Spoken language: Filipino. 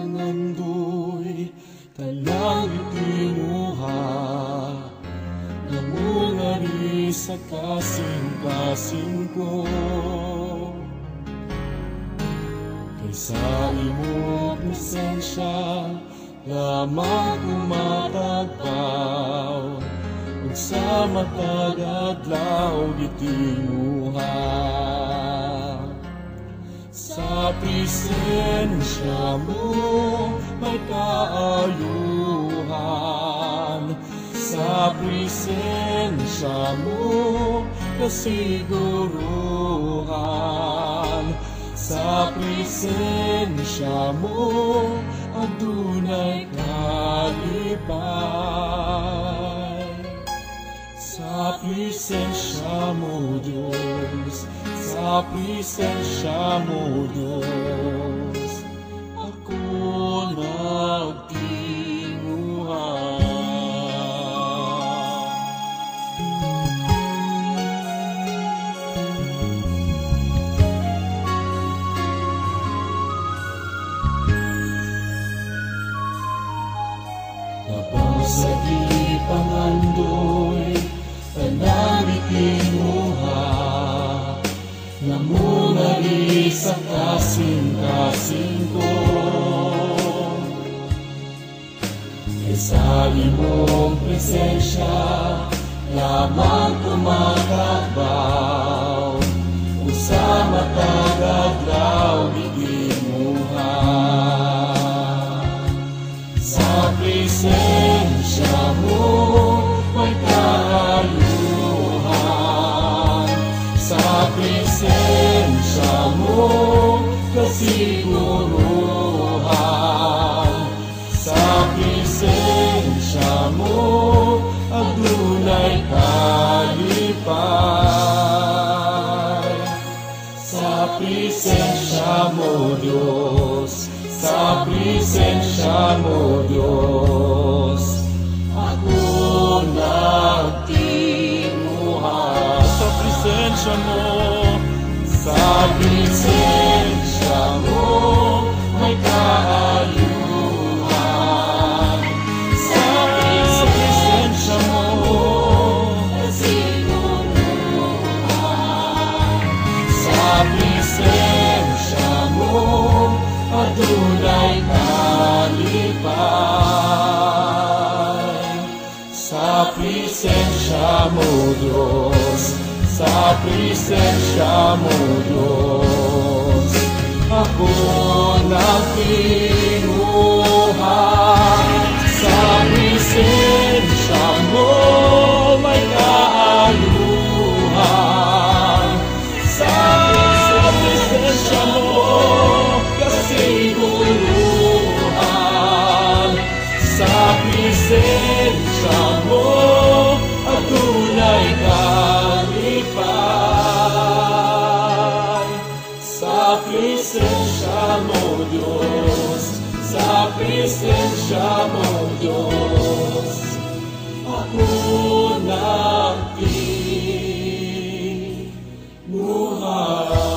pangandoy talang itinuha, namungari sa kasing-kasing ko. Kaysa imo presensya lamang kumatagpaw, ug sa matag adlaw gitinuha. Sa presensya mo may kaayuhan, sa presensya mo kasiguruhan, sa presensya mo adunay kalipay. Sa presensya mo Diyos, sa presensya mo Diyos, ako nagtinguhan. Labang sa di pangandoy tanang itinuha, namungari sa kasing-kasing ko. Kaysa imong presensya lamang kumakagbaw, ug sa matag adlaw gitinuha. Sa presensya mo may kaayuhan, sa presensya mo kasiguruhan, sa presensya mo adunay kalipay. Sa presensya mo Diyos, sa presensya mo Diyos, ako nagtinguhan. Sa presensya mo, sa presensya mo may kaayuhan, sa presensya mo kasiguruhan, sa presensya mo adunay kalipay. Sa presensya mo Diyos, sa presensya mo Diyos, ako nagtinguhan. Sa presensya mo may kaayuhan, sa presensya mo kasiguruhan, sa presensya mo adunay kalipay. Sa presensya mo Diyos, sa presensya mo Diyos, ako nagtinguhan.